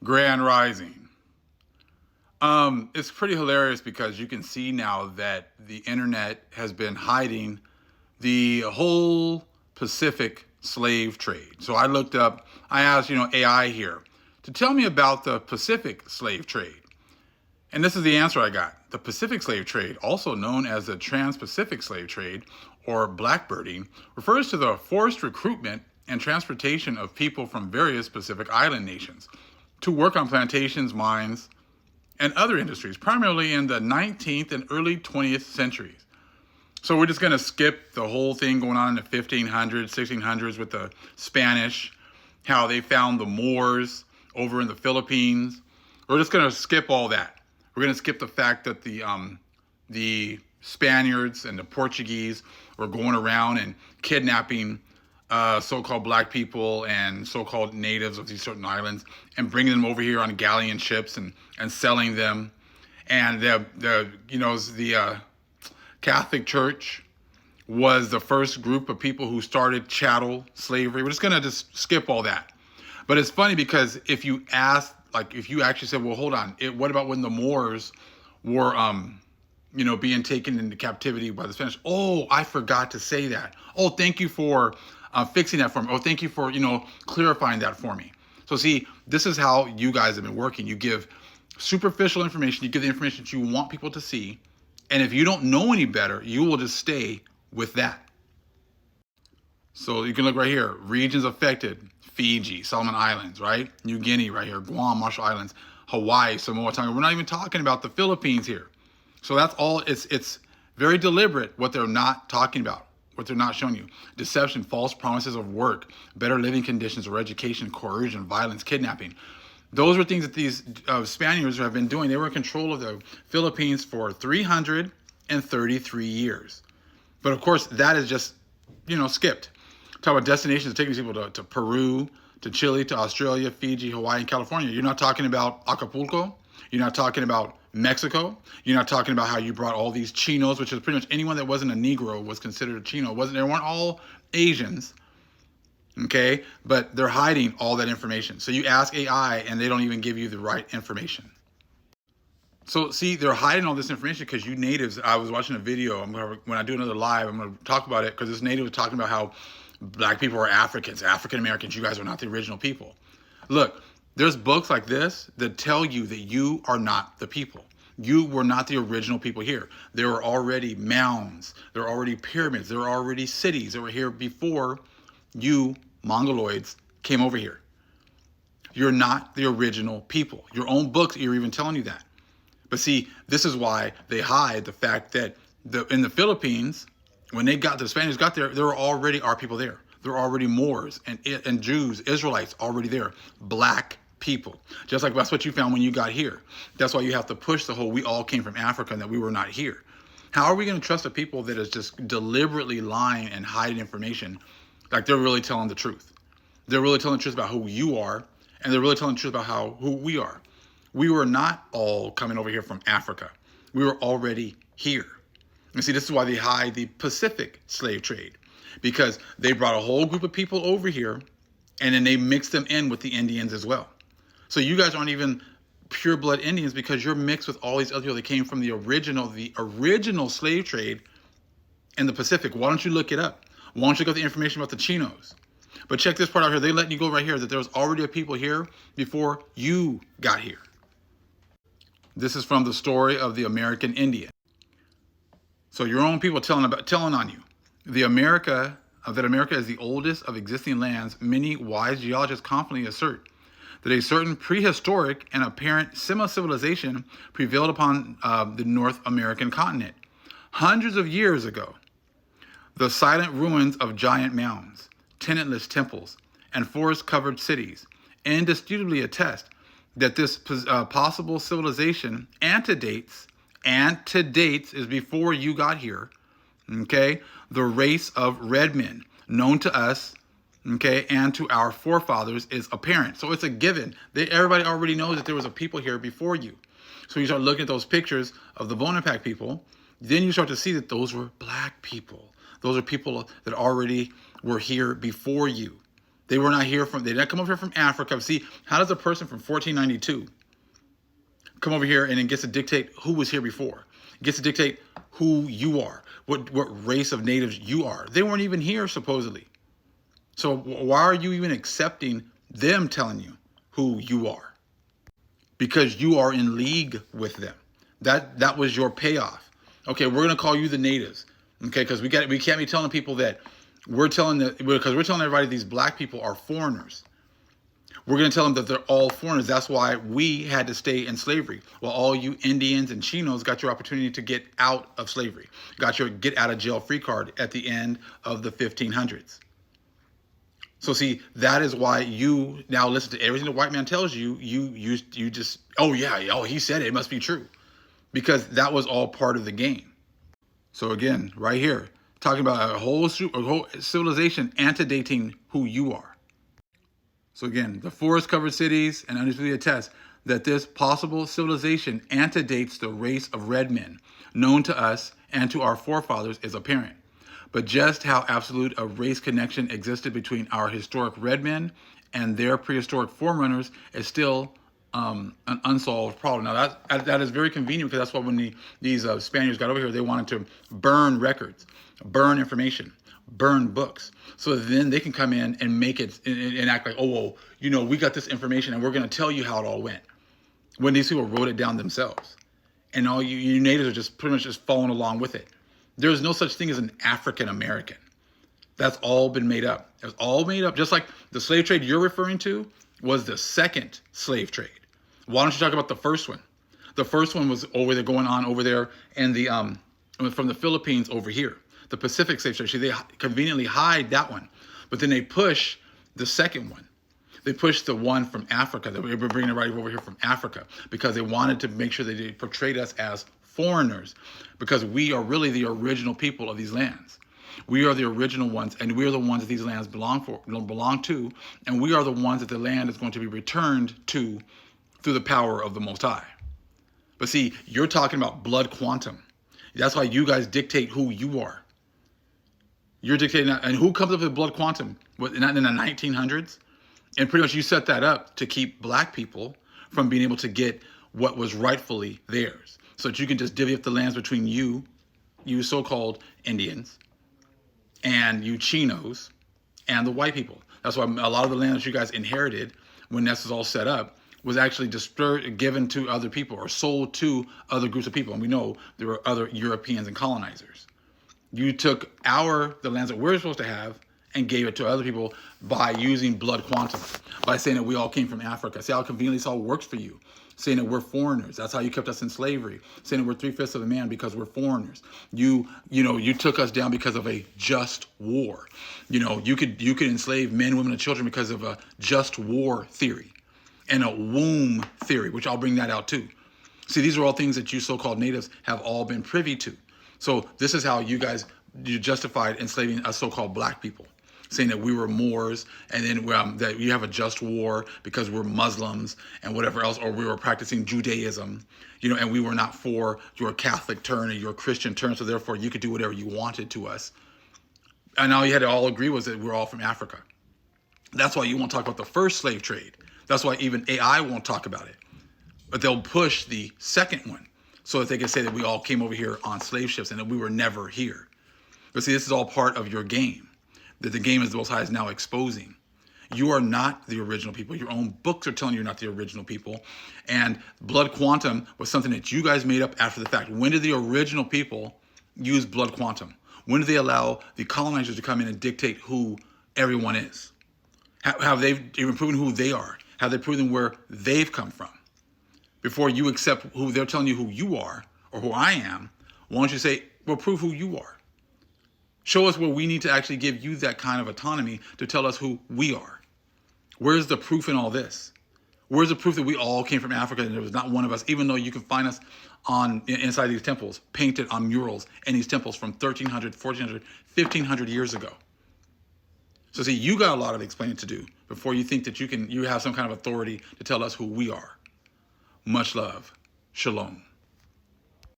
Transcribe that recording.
Grand Rising. It's pretty hilarious because you can see now that the internet has been hiding the whole Pacific slave trade. So I asked, AI here to tell me about the Pacific slave trade. And this is the answer I got. The Pacific slave trade, also known as the Trans-Pacific slave trade or blackbirding, refers to the forced recruitment and transportation of people from various Pacific Island nations to work on plantations, mines, and other industries, primarily in the 19th and early 20th centuries. So we're just going to skip the whole thing going on in the 1500s, 1600s with the Spanish, how they found the Moors over in the Philippines. We're just going to skip all that. We're going to skip the fact that the Spaniards and the Portuguese were going around and kidnapping so-called black people and so-called natives of these certain islands and bringing them over here on galleon ships and selling them. And the Catholic Church was the first group of people who started chattel slavery. We're just going to just skip all that. But it's funny because if you actually said, well, hold on, what about when the Moors were, being taken into captivity by the Spanish? Oh, I forgot to say that. Oh, thank you for fixing that for me. Oh, thank you for, clarifying that for me. So see, this is how you guys have been working. You give superficial information. You give the information that you want people to see. And if you don't know any better, you will just stay with that. So you can look right here, regions affected: Fiji, Solomon Islands, right? New Guinea right here, Guam, Marshall Islands, Hawaii, Samoa, Tonga. We're not even talking about the Philippines here. So that's all, it's very deliberate what they're not talking about, what they're not showing you. Deception, false promises of work, better living conditions or education, coercion, violence, kidnapping. Those were things that these Spaniards have been doing. They were in control of the Philippines for 333 years. But of course, that is just, skipped. Talk about destinations taking these people to Peru, to Chile, to Australia, Fiji, Hawaii, and California. You're not talking about Acapulco. You're not talking about Mexico. You're not talking about how you brought all these Chinos, which is pretty much anyone that wasn't a Negro was considered a Chino. They weren't all Asians, okay? But they're hiding all that information. So you ask AI, and they don't even give you the right information. So see, they're hiding all this information because you natives. I was watching a video. When I do another live, I'm going to talk about it because this native was talking about how black people are Africans, African Americans. You guys are not the original people. Look, there's books like this that tell you that you are not the people. You were not the original people here. There were already mounds. There were already pyramids. There were already cities that were here before you Mongoloids came over here. You're not the original people. Your own books are even telling you that. But see, this is why they hide the fact that in the Philippines, when the Spaniards got there, there were already our people there. There were already Moors and Jews, Israelites already there. Black people. Just like that's what you found when you got here. That's why you have to push the whole we all came from Africa and that we were not here. How are we going to trust a people that is just deliberately lying and hiding information like they're really telling the truth? They're really telling the truth about who you are, and they're really telling the truth about who we are. We were not all coming over here from Africa. We were already here. And see, this is why they hide the Pacific slave trade, because they brought a whole group of people over here and then they mixed them in with the Indians as well. So you guys aren't even pure blood Indians because you're mixed with all these other people that came from the original slave trade in the Pacific. Why don't you look it up? Why don't you get the information about the Chinos? But check this part out here. They letting you go right here that there was already a people here before you got here. This is from the story of the American Indian. So your own people telling on you. That America is the oldest of existing lands. Many wise geologists confidently assert that a certain prehistoric and apparent semi-civilization prevailed upon the North American continent hundreds of years ago. The silent ruins of giant mounds, tenantless temples, and forest-covered cities indisputably attest that this possible civilization antedates is before you got here, okay? The race of red men known to us, okay, and to our forefathers is apparent. So it's a given. Everybody already knows that there was a people here before you. So you start looking at those pictures of the Bonaparte people, then you start to see that those were black people. Those are people that already were here before you. They were not here from, they didn't come over here from Africa. See, how does a person from 1492 come over here and then gets to dictate who was here before? Gets to dictate who you are, what race of natives you are. They weren't even here, supposedly. So why are you even accepting them telling you who you are? Because you are in league with them. That was your payoff. Okay, we're gonna call you the natives. Okay, because we can't be telling people that because we're telling everybody these black people are foreigners. We're going to tell them that they're all foreigners. That's why we had to stay in slavery. Well, all you Indians and Chinos got your opportunity to get out of slavery, got your get out of jail free card at the end of the 1500s. So see, that is why you now listen to everything the white man tells you. You just, oh yeah, oh he said it, it must be true, because that was all part of the game. So again, right here, talking about a whole civilization antedating who you are. So again, the forest-covered cities and undisputed attest that this possible civilization antedates the race of red men known to us and to our forefathers is apparent. But just how absolute a race connection existed between our historic red men and their prehistoric forerunners is still an unsolved problem. Now that is very convenient, because that's why when these Spaniards got over here, they wanted to burn records, burn information, burn books, so then they can come in and make it and act like, oh, well, you know, we got this information and we're going to tell you how it all went, when these people wrote it down themselves, and all you natives are just pretty much just following along with it. There's no such thing as an African American. That's all been made up. It's all made up. Just like the slave trade you're referring to was the second slave trade. Why don't you talk about the first one? The first one was over there, going on over there, and from the Philippines over here, the Pacific slave trade. They conveniently hide that one, but then they push the second one. They pushed the one from Africa, that we were bringing it right over here from Africa, because they wanted to make sure that they portrayed us as foreigners, because we are really the original people of these lands. We are the original ones, and we are the ones that these lands belong to, and we are the ones that the land is going to be returned to through the power of the Most High. But see, you're talking about blood quantum. That's why you guys dictate who you are. You're dictating that. And who comes up with blood quantum? Not in the 1900s? And pretty much you set that up to keep black people from being able to get what was rightfully theirs, so that you can just divvy up the lands between you so-called Indians, and you Chinos, and the white people. That's why a lot of the land that you guys inherited when this was all set up was actually given to other people or sold to other groups of people. And we know there were other Europeans and colonizers. You took the lands that we're supposed to have and gave it to other people by using blood quantum, by saying that we all came from Africa. See how conveniently this all works for you. Saying that we're foreigners. That's how you kept us in slavery. Saying that we're 3/5 of a man because we're foreigners. You took us down because of a just war. You could enslave men, women, and children because of a just war theory and a womb theory, which I'll bring that out too. See, these are all things that you so-called natives have all been privy to. So this is how you justified enslaving us so-called black people, saying that we were Moors, and then that you have a just war because we're Muslims and whatever else, or we were practicing Judaism, and we were not for your Catholic turn or your Christian turn, so therefore you could do whatever you wanted to us. And all you had to all agree was that we're all from Africa. That's why you won't talk about the first slave trade. That's why even AI won't talk about it. But they'll push the second one so that they can say that we all came over here on slave ships and that we were never here. But see, this is all part of your game, that the game is the Most High is now exposing. You are not the original people. Your own books are telling you you're not the original people. And blood quantum was something that you guys made up after the fact. When did the original people use blood quantum? When did they allow the colonizers to come in and dictate who everyone is? Have they even proven who they are? Have they proven where they've come from? Before you accept who they're telling you who you are or who I am, why don't you say, well, prove who you are? Show us where we need to actually give you that kind of autonomy to tell us who we are. Where's the proof in all this? Where's the proof that we all came from Africa and there was not one of us, even though you can find us inside these temples, painted on murals in these temples from 1300, 1400, 1500 years ago? So see, you got a lot of explaining to do before you think that you have some kind of authority to tell us who we are. Much love. Shalom.